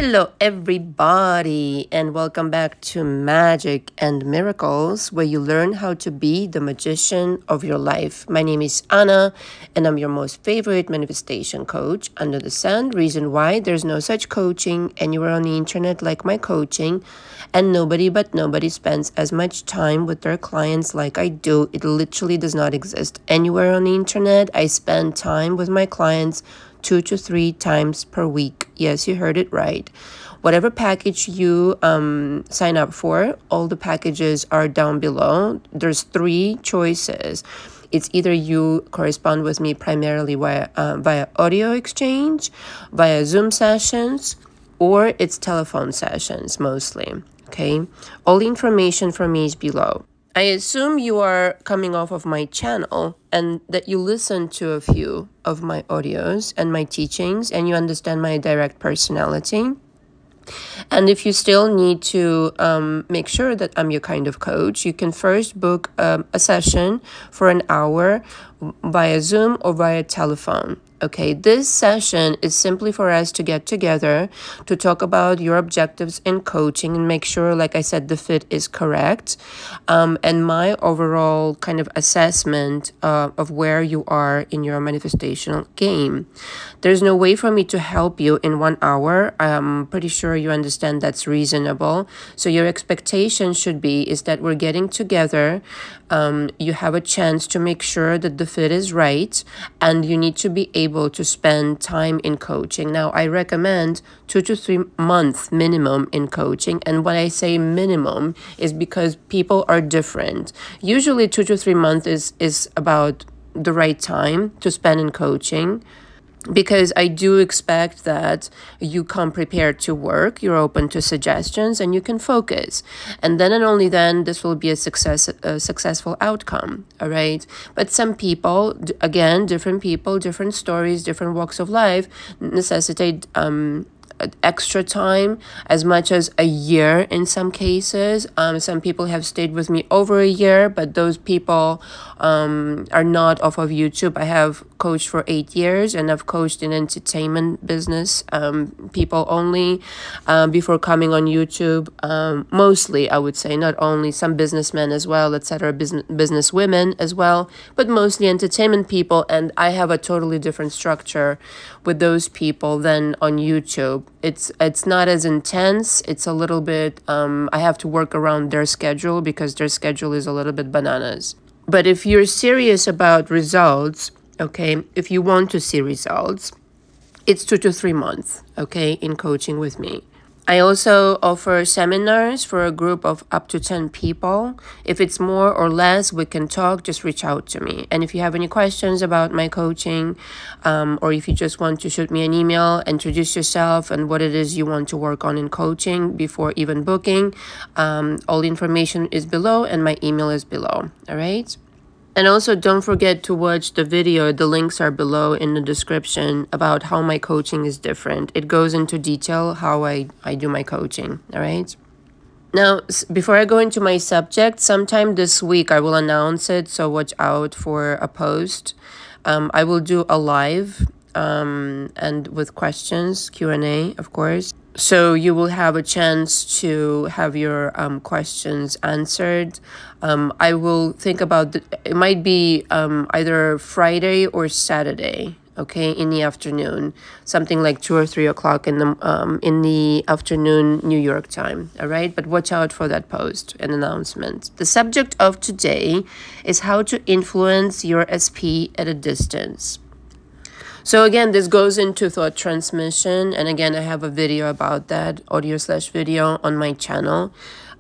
Hello everybody, and welcome back to Magic and Miracles, where you learn how to be the magician of your life. My name is Anna, and I'm your most favorite manifestation coach under the sun. Reason why there's no such coaching anywhere on the internet like my coaching, and nobody spends as much time with their clients like I do. It literally does not exist anywhere on the internet. I spend time with my clients 2 to 3 times per week. Yes, you heard it right. Whatever package you sign up for, all the packages are down below. There's 3 choices. It's either you correspond with me primarily via audio exchange, via Zoom sessions, or it's telephone sessions mostly. Okay, all the information from me is below. I assume you are coming off of my channel and that you listen to a few of my audios and my teachings and you understand my direct personality. And if you still need to make sure that I'm your kind of coach, you can first book a session for an hour via Zoom or via telephone. Okay, this session is simply for us to get together to talk about your objectives in coaching and make sure, like I said, the fit is correct. And my overall kind of assessment of where you are in your manifestational game. There's no way for me to help you in 1 hour. I'm pretty sure you understand that's reasonable. So your expectation should be is that we're getting together. You have a chance to make sure that the fit is right, and you need to be able to spend time in coaching. Now, I recommend 2 to 3 months minimum in coaching. And when I say minimum is because people are different. Usually 2 to 3 months is about the right time to spend in coaching, because I do expect that you come prepared to work, you're open to suggestions, and you can focus. And then and only then this will be a successful outcome, all right? But some people, again, different people, different stories, different walks of life necessitate extra time, as much as a year in some cases. Some people have stayed with me over a year, but those people are not off of YouTube. I have coached for 8 years, and I've coached in entertainment business, people only, before coming on YouTube. Mostly, I would say, not only, some businessmen as well, etc., business women as well, but mostly entertainment people. And I have a totally different structure with those people than on YouTube. It's not as intense. It's a little bit, I have to work around their schedule because their schedule is a little bit bananas. But if you're serious about results, okay, if you want to see results, it's 2 to 3 months, okay, in coaching with me. I also offer seminars for a group of up to 10 people. If it's more or less, we can talk, just reach out to me. And if you have any questions about my coaching, or if you just want to shoot me an email, introduce yourself and what it is you want to work on in coaching before even booking, all the information is below and my email is below, all right? And also don't forget to watch the video. The links are below in the description about how my coaching is different. It goes into detail how I do my coaching, all right? Now, before I go into my subject, sometime this week I will announce it, so watch out for a post. I will do a live and with questions, Q&A, of course. So you will have a chance to have your questions answered. I will think about it might be either Friday or Saturday, okay, in the afternoon, something like 2 or 3 o'clock in the afternoon, New York time. All right, but watch out for that post and announcement. The subject of today is how to influence your SP at a distance. So again, this goes into thought transmission. And again, I have a video about that, audio/video on my channel,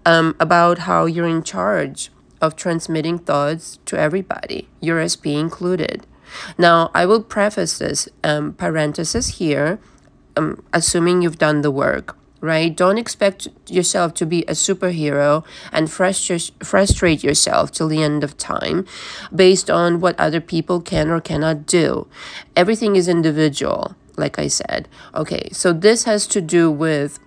about how you're in charge of transmitting thoughts to everybody, your SP included. Now, I will preface this parenthesis here, assuming you've done the work. Right? Don't expect yourself to be a superhero and frustrate yourself till the end of time based on what other people can or cannot do. Everything is individual, like I said. Okay, so this has to do with,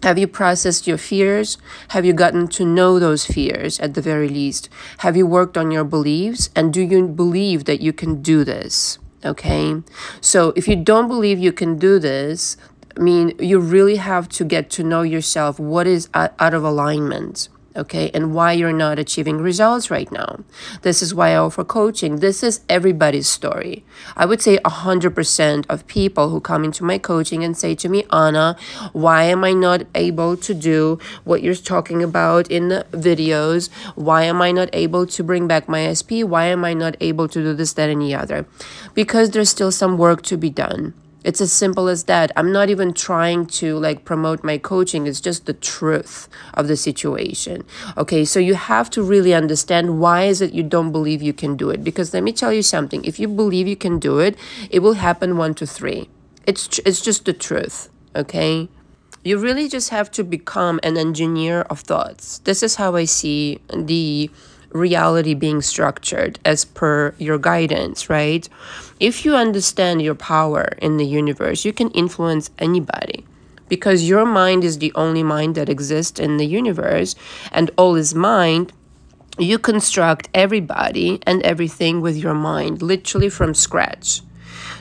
have you processed your fears? Have you gotten to know those fears at the very least? Have you worked on your beliefs? And do you believe that you can do this? Okay, so if you don't believe you can do this, I mean, you really have to get to know yourself, what is out of alignment, okay, and why you're not achieving results right now. This is why I offer coaching. This is everybody's story. I would say 100% of people who come into my coaching and say to me, Anna, why am I not able to do what you're talking about in the videos? Why am I not able to bring back my SP? Why am I not able to do this, that, and the other? Because there's still some work to be done. It's as simple as that. I'm not even trying to like promote my coaching. It's just the truth of the situation. Okay, so you have to really understand why is it you don't believe you can do it. Because let me tell you something. If you believe you can do it, it will happen 1 to 3. It's just the truth. Okay. You really just have to become an engineer of thoughts. This is how I see the reality being structured as per your guidance, right? If you understand your power in the universe, you can influence anybody, because your mind is the only mind that exists in the universe, and all is mind. You construct everybody and everything with your mind, literally from scratch.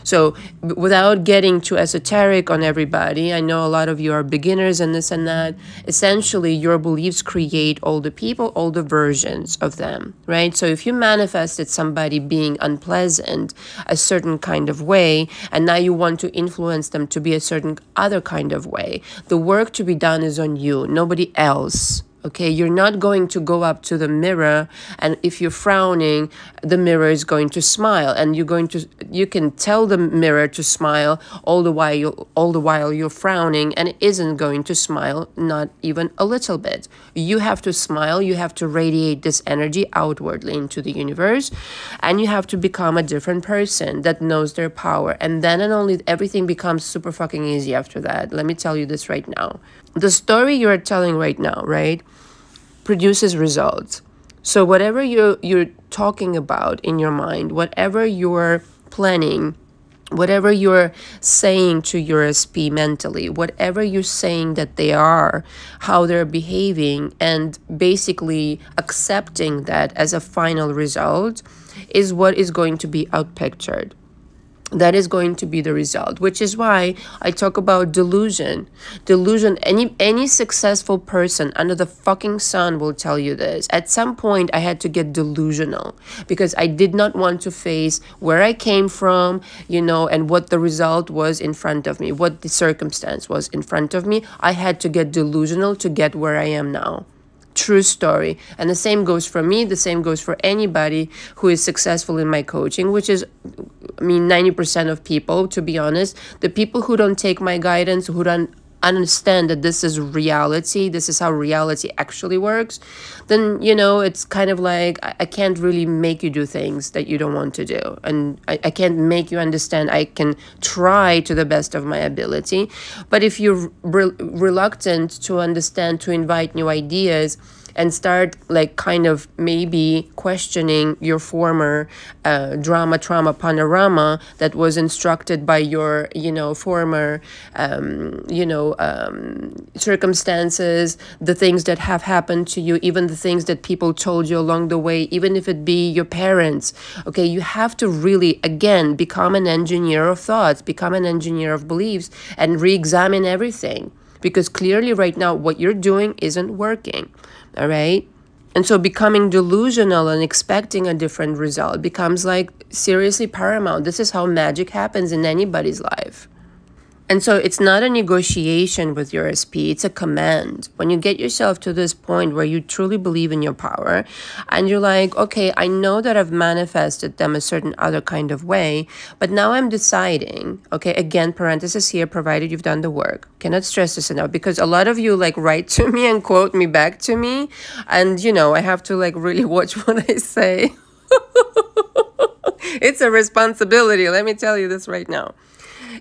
So without getting too esoteric on everybody, I know a lot of you are beginners and this and that. Essentially, your beliefs create all the people, all the versions of them, right? So if you manifested somebody being unpleasant a certain kind of way, and now you want to influence them to be a certain other kind of way, the work to be done is on you, nobody else. Okay, you're not going to go up to the mirror, and if you're frowning, the mirror is going to smile, and you can tell the mirror to smile all the while you're frowning, and it isn't going to smile, not even a little bit. You have to smile, you have to radiate this energy outwardly into the universe, and you have to become a different person that knows their power, and then and only everything becomes super fucking easy after that. Let me tell you this right now. The story you're telling right now, right, produces results. So whatever you're talking about in your mind, whatever you're planning, whatever you're saying to your SP mentally, whatever you're saying that they are, how they're behaving, and basically accepting that as a final result is what is going to be outpictured. That is going to be the result, which is why I talk about delusion. Delusion, any successful person under the fucking sun will tell you this. At some point, I had to get delusional because I did not want to face where I came from, you know, and what the result was in front of me, what the circumstance was in front of me. I had to get delusional to get where I am now. True story. And the same goes for me. The same goes for anybody who is successful in my coaching, which is, I mean, 90% of people, to be honest. The people who don't take my guidance, who don't understand that this is reality, this is how reality actually works, then, you know, it's kind of like, I can't really make you do things that you don't want to do. And I can't make you understand. I can try to the best of my ability. But if you're reluctant to understand, to invite new ideas, and start like kind of maybe questioning your former trauma panorama that was instructed by your, you know, former, circumstances, the things that have happened to you, even the things that people told you along the way, even if it be your parents. Okay, you have to really, again, become an engineer of thoughts, become an engineer of beliefs, and re-examine everything. Because clearly right now, what you're doing isn't working. All right. And so becoming delusional and expecting a different result becomes like seriously paramount. This is how magic happens in anybody's life. And so it's not a negotiation with your SP, it's a command. When you get yourself to this point where you truly believe in your power and you're like, okay, I know that I've manifested them a certain other kind of way, but now I'm deciding, okay, again, parenthesis here, provided you've done the work. Cannot stress this enough because a lot of you like write to me and quote me back to me. And, you know, I have to like really watch what I say. It's a responsibility. Let me tell you this right now.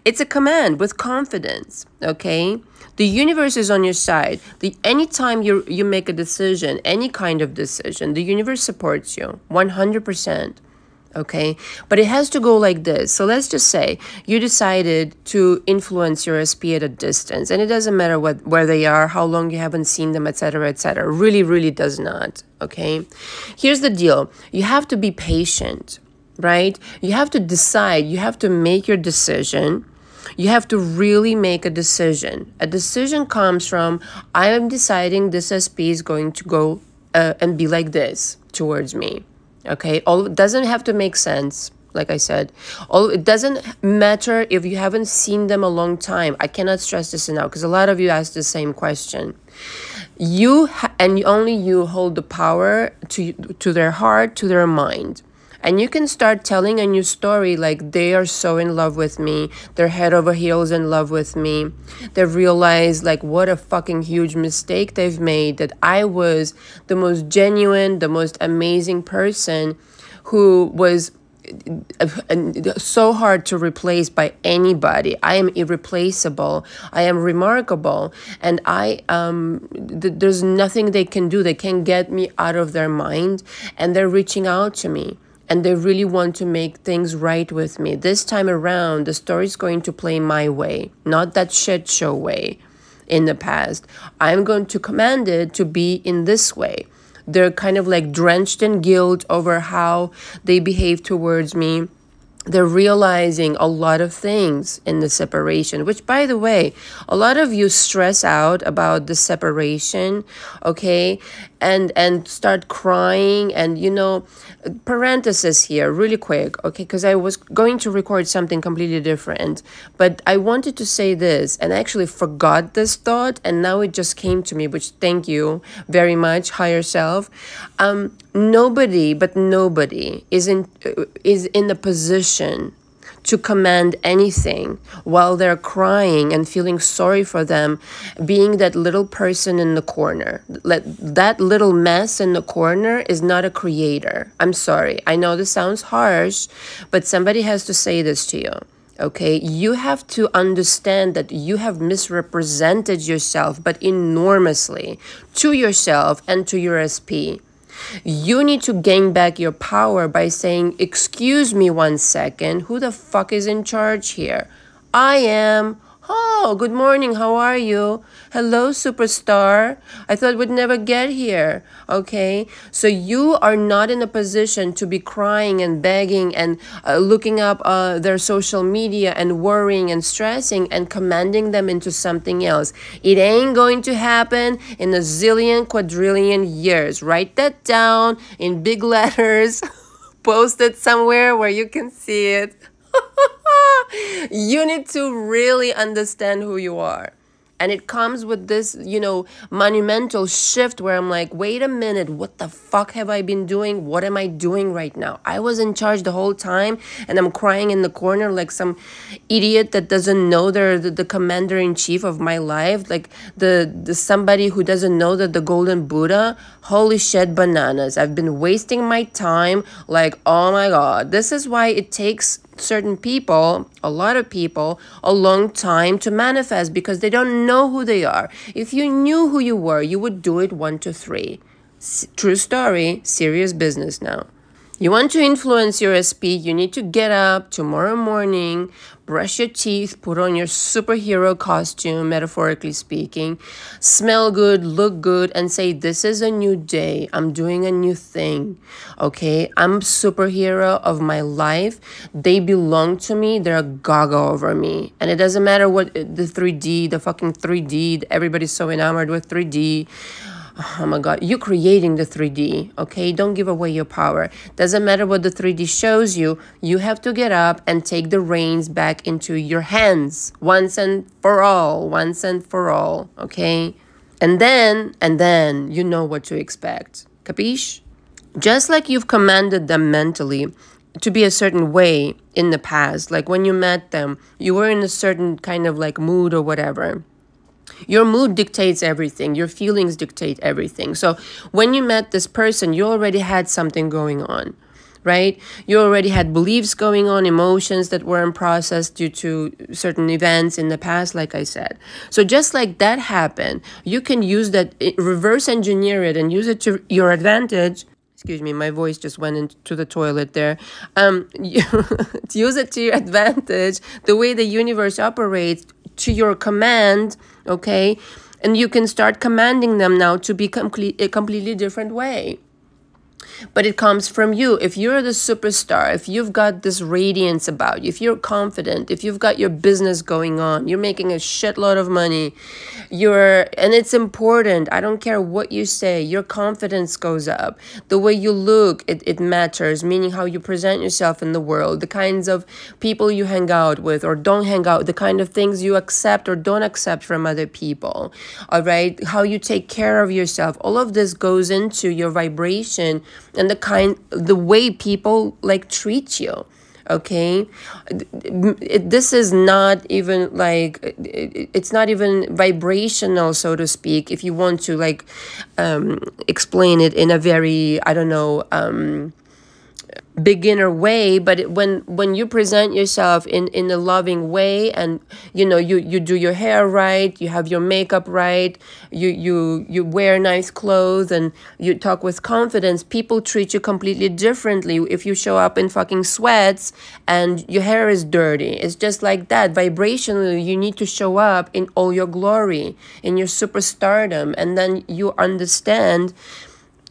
It's a command with confidence, okay? The universe is on your side. Anytime you make a decision, any kind of decision, the universe supports you 100%, okay? But it has to go like this. So let's just say you decided to influence your SP at a distance, and it doesn't matter where they are, how long you haven't seen them, etc., etc. Really, really does not, okay? Here's the deal. You have to be patient. Right? You have to decide, you have to make your decision, You have to really make a decision. A decision comes from, I am deciding this SP is going to go and be like this towards me. Okay, all it doesn't have to make sense. Like I said, it doesn't matter if you haven't seen them a long time. I cannot stress this enough because a lot of you ask the same question. And only you hold the power to their heart, to their mind. And you can start telling a new story like they are so in love with me. They're head over heels in love with me. They've realized like what a fucking huge mistake they've made. That I was the most genuine, the most amazing person who was so hard to replace by anybody. I am irreplaceable. I am remarkable. And there's nothing they can do. They can't get me out of their mind. And they're reaching out to me. And they really want to make things right with me. This time around, the story's going to play my way, not that shit show way in the past. I'm going to command it to be in this way. They're kind of like drenched in guilt over how they behave towards me. They're realizing a lot of things in the separation, which, by the way, a lot of you stress out about the separation, okay, and start crying. And, you know, parenthesis here really quick, okay, because I was going to record something completely different, but I wanted to say this and I actually forgot this thought, and now it just came to me, which thank you very much, higher self. Nobody is in a position to command anything while they're crying and feeling sorry for them, being that little person in the corner. That little mess in the corner is not a creator. I'm sorry. I know this sounds harsh, but somebody has to say this to you. Okay, you have to understand that you have misrepresented yourself, but enormously, to yourself and to your SP. You need to gain back your power by saying, excuse me 1 second, who the fuck is in charge here? I am. Oh, good morning, how are you? Hello, superstar. I thought we'd never get here, okay? So you are not in a position to be crying and begging and looking up their social media and worrying and stressing and commanding them into something else. It ain't going to happen in a zillion, quadrillion years. Write that down in big letters. Post it somewhere where you can see it. You need to really understand who you are. And it comes with this, you know, monumental shift where I'm like, wait a minute, what the fuck have I been doing? What am I doing right now? I was in charge the whole time and I'm crying in the corner like some idiot that doesn't know they're the commander-in-chief of my life. Like the somebody who doesn't know that the golden Buddha. Holy shit, bananas. I've been wasting my time like, oh my God. This is why it takes certain people, a lot of people, a long time to manifest because they don't know who they are. If you knew who you were, you would do it 1, 2, 3. True story, serious business now. You want to influence your SP, you need to get up tomorrow morning, brush your teeth, put on your superhero costume, metaphorically speaking, smell good, look good, and say, this is a new day. I'm doing a new thing, okay? I'm superhero of my life. They belong to me. They're gaga over me. And it doesn't matter what the 3D, the fucking 3D, everybody's so enamored with 3D. Oh my God, you're creating the 3D, okay? Don't give away your power. Doesn't matter what the 3D shows you. You have to get up and take the reins back into your hands once and for all, okay? And then you know what to expect. Capiche? Just like you've commanded them mentally to be a certain way in the past, like when you met them, you were in a certain kind of like mood or whatever. Your mood dictates everything. Your feelings dictate everything. So when you met this person, you already had something going on, right? You already had beliefs going on, emotions that were in process due to certain events in the past, like I said. So just like that happened, you can use that, reverse engineer it and use it to your advantage. Excuse me, my voice just went into the toilet there. Use it to your advantage, the way the universe operates, to your command, okay? And you can start commanding them now to be a completely different way. but it comes from you. If you're the superstar, if you've got this radiance about you, if you're confident, if you've got your business going on, you're making a shitload of money, and it's important. I don't care what you say, your confidence goes up. The way you look, it matters, meaning how you present yourself in the world, the kinds of people you hang out with or don't hang out, the kind of things you accept or don't accept from other people, all right? How you take care of yourself. All of this goes into your vibration and the way people like treat you. Okay, this is not even like, it's not even vibrational, so to speak, if you want to like explain it in a very, I don't know, beginner way. But when you present yourself in a loving way, and you do your hair right, you have your makeup right, you wear nice clothes, and you talk with confidence, people treat you completely differently. If you show up in fucking sweats and your hair is dirty, it's just like that. Vibrationally, you need to show up in all your glory, in your superstardom, and then you understand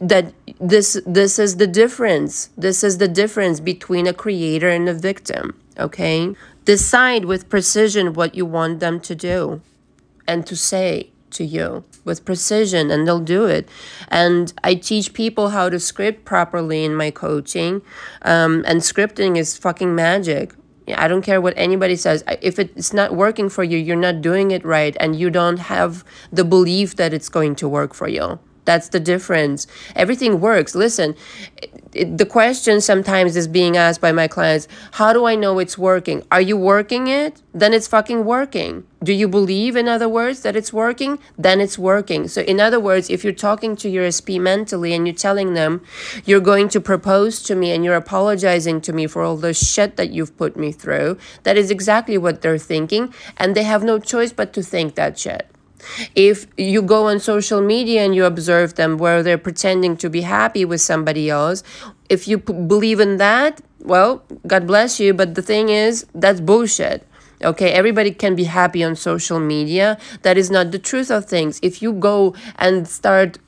that this is the difference. This is the difference between a creator and a victim, okay? Decide with precision what you want them to do and to say to you with precision, and they'll do it. And I teach people how to script properly in my coaching, and scripting is fucking magic. I don't care what anybody says. If it's not working for you, you're not doing it right, and you don't have the belief that it's going to work for you. That's the difference. Everything works. Listen, the question sometimes is being asked by my clients, how do I know it's working? Are you working it? Then it's fucking working. Do you believe, in other words, that it's working? Then it's working. So in other words, if you're talking to your SP mentally and you're telling them you're going to propose to me and you're apologizing to me for all the shit that you've put me through, that is exactly what they're thinking, and they have no choice but to think that shit. If you go on social media and you observe them where they're pretending to be happy with somebody else, if you believe in that, well, God bless you. But the thing is, that's bullshit. Okay, everybody can be happy on social media. That is not the truth of things. If you go and start,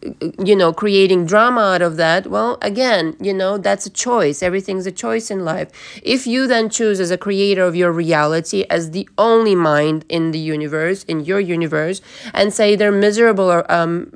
creating drama out of that, well, again, that's a choice. Everything's a choice in life. If you then choose as a creator of your reality, as the only mind in the universe, in your universe, and say they're miserable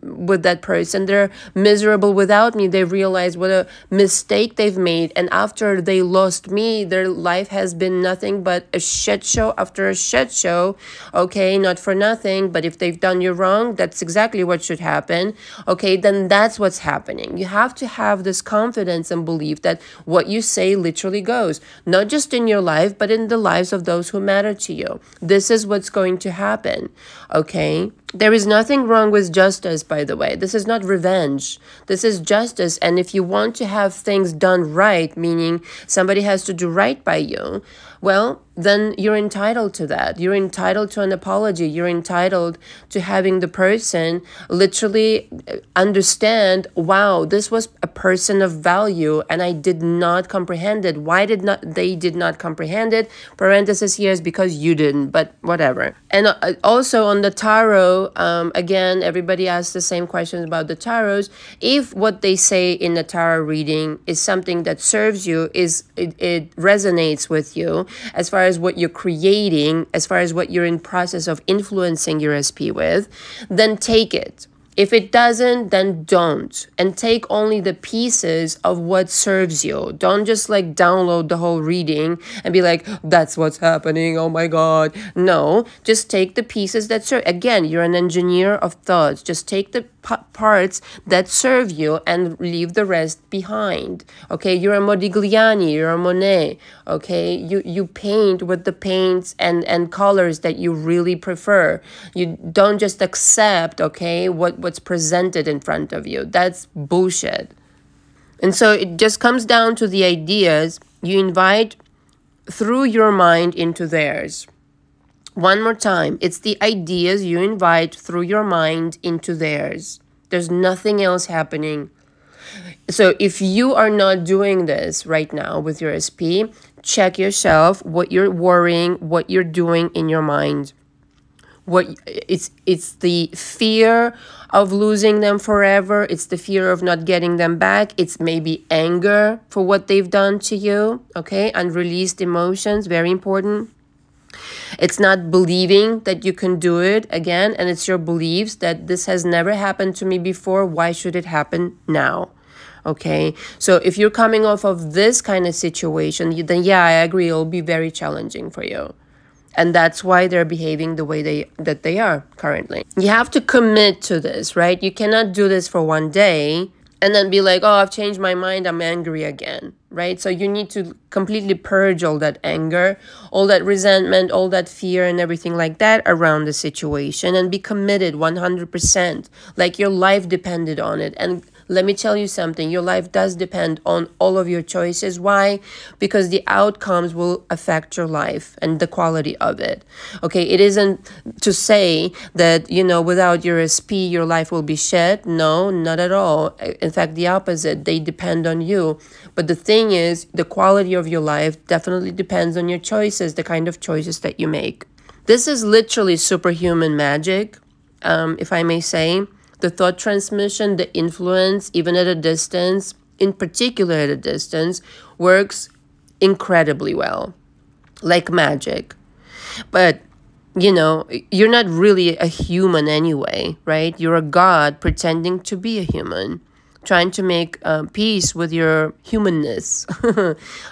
with that person, they're miserable without me, they realize what a mistake they've made, and after they lost me, their life has been nothing but a shit show after a shit show, okay, not for nothing, but if they've done you wrong, that's exactly what should happen, okay, then that's what's happening. You have to have this confidence and belief that what you say literally goes, not just in your life, but in the lives of those who matter to you. This is what's going to happen, okay? There is nothing wrong with justice, by the way. This is not revenge. This is justice. And if you want to have things done right, meaning somebody has to do right by you, well, then you're entitled to that. You're entitled to an apology. You're entitled to having the person literally understand, wow, this was a person of value and I did not comprehend it. Why they did not comprehend it? Parenthesis here is because you didn't, but whatever. And also on the tarot, again, everybody asks the same questions about the tarots. If what they say in the tarot reading is something that serves you, it resonates with you, as far as what you're creating, as far as what you're in process of influencing your SP with, then take it. If it doesn't, then don't. And take only the pieces of what serves you. Don't just like download the whole reading and be like, that's what's happening, oh my God. No, just take the pieces that serve. Again, you're an engineer of thoughts. Just take the parts that serve you and leave the rest behind. Okay, you're a Modigliani, you're a Monet. Okay, you paint with the paints and colors that you really prefer. You don't just accept, okay, what's presented in front of you. That's bullshit. And so it just comes down to the ideas you invite through your mind into theirs. One more time, it's the ideas you invite through your mind into theirs. There's nothing else happening. So if you are not doing this right now with your SP, check yourself, what you're worrying, what you're doing in your mind. It's the fear of losing them forever. It's the fear of not getting them back. It's maybe anger for what they've done to you. Okay, unreleased emotions, very important. It's not believing that you can do it again, and it's your beliefs that this has never happened to me before. Why should it happen now? Okay, so if you're coming off of this kind of situation, then yeah, I agree, it'll be very challenging for you. And that's why they're behaving the way they are currently. You have to commit to this, right? You cannot do this for one day and then be like, oh, I've changed my mind, I'm angry again, right? So you need to completely purge all that anger, all that resentment, all that fear and everything like that around the situation, and be committed 100%, like your life depended on it. And let me tell you something, your life does depend on all of your choices. Why? Because the outcomes will affect your life and the quality of it. Okay, it isn't to say that, you know, without your SP, your life will be shit. No, not at all. In fact, the opposite. They depend on you. But the thing is, the quality of your life definitely depends on your choices, the kind of choices that you make. This is literally superhuman magic, if I may say. The thought transmission, the influence, even at a distance, in particular at a distance, works incredibly well, like magic. But, you know, you're not really a human anyway, right? You're a god pretending to be a human, trying to make peace with your humanness,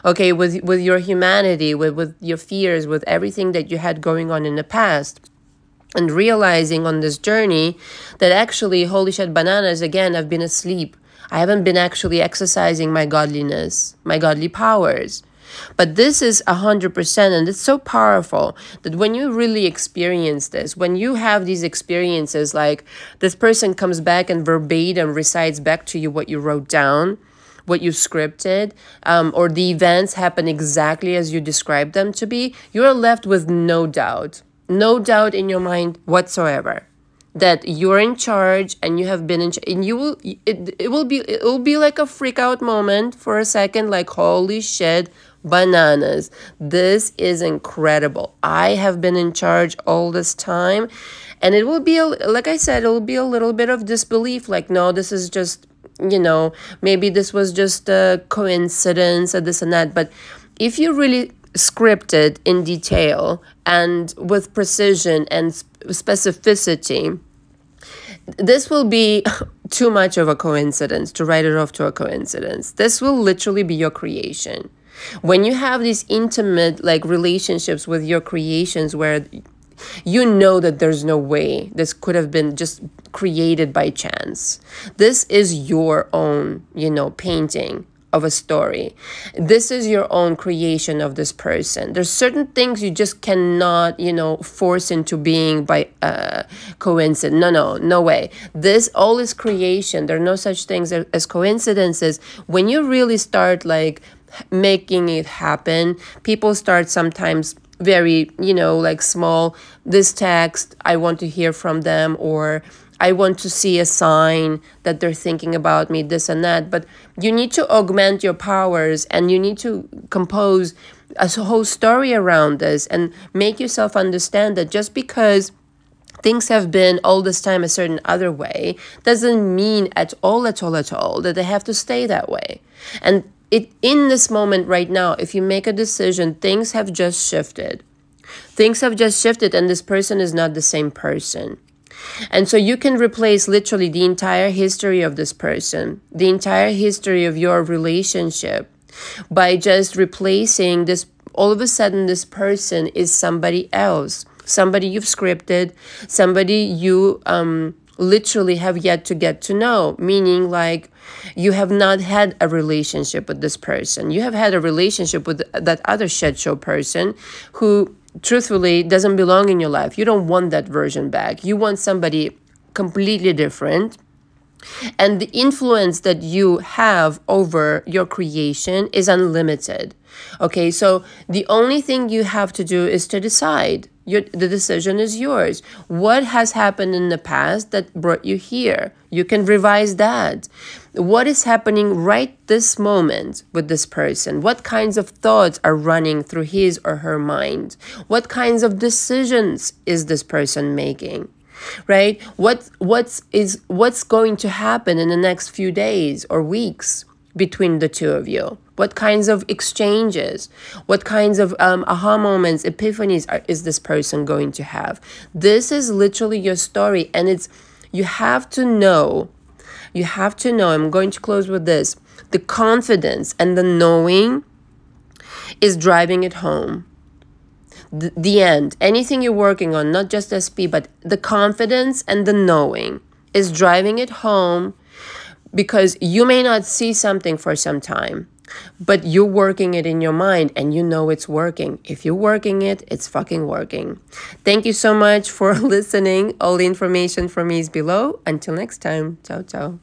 okay, with your humanity, with your fears, with everything that you had going on in the past. And realizing on this journey that actually, holy shit bananas, again, I've been asleep. I haven't been actually exercising my godliness, my godly powers. But this is 100%, and it's so powerful that when you really experience this, when you have these experiences, like this person comes back and verbatim recites back to you what you wrote down, what you scripted, or the events happen exactly as you described them to be, you're left with no doubt. No doubt in your mind whatsoever that you're in charge and you have been in charge, and you will it will be like a freak out moment for a second, like holy shit bananas, this is incredible, I have been in charge all this time. And it will be like I said, it will be a little bit of disbelief, like no, this is just, you know, maybe this was just a coincidence or this and that. But if you really scripted in detail and with precision and specificity, this will be too much of a coincidence to write it off to a coincidence. This will literally be your creation. When you have these intimate like relationships with your creations where you know that there's no way this could have been just created by chance. This is your own, you know, painting of a story. This is your own creation of this person. There's certain things you just cannot, you know, force into being by coincidence. No way. This all is creation. There are no such things as coincidences. When you really start like making it happen, people start sometimes very, you know, like small, this text, I want to hear from them, or I want to see a sign that they're thinking about me, this and that. But you need to augment your powers, and you need to compose a whole story around this and make yourself understand that just because things have been all this time a certain other way doesn't mean at all that they have to stay that way. And in this moment right now, if you make a decision, things have just shifted. Things have just shifted, and this person is not the same person. And so you can replace literally the entire history of this person, the entire history of your relationship, by just replacing this. All of a sudden, this person is somebody else, somebody you've scripted, somebody you literally have yet to get to know, meaning like you have not had a relationship with this person. You have had a relationship with that other shit show person who truthfully doesn't belong in your life. You don't want that version back. You want somebody completely different. And the influence that you have over your creation is unlimited. Okay, so the only thing you have to do is to decide. The decision is yours. What has happened in the past that brought you here? You can revise that. What is happening right this moment with this person? What kinds of thoughts are running through his or her mind? What kinds of decisions is this person making? Right? What's going to happen in the next few days or weeks between the two of you? What kinds of exchanges? What kinds of aha moments, epiphanies is this person going to have? This is literally your story, and you have to know, I'm going to close with this. The confidence and the knowing is driving it home. The end. Anything you're working on, not just SP, but the confidence and the knowing is driving it home, because you may not see something for some time, but you're working it in your mind and you know it's working. If you're working it, it's fucking working. Thank you so much for listening. All the information from me is below. Until next time. Ciao, ciao.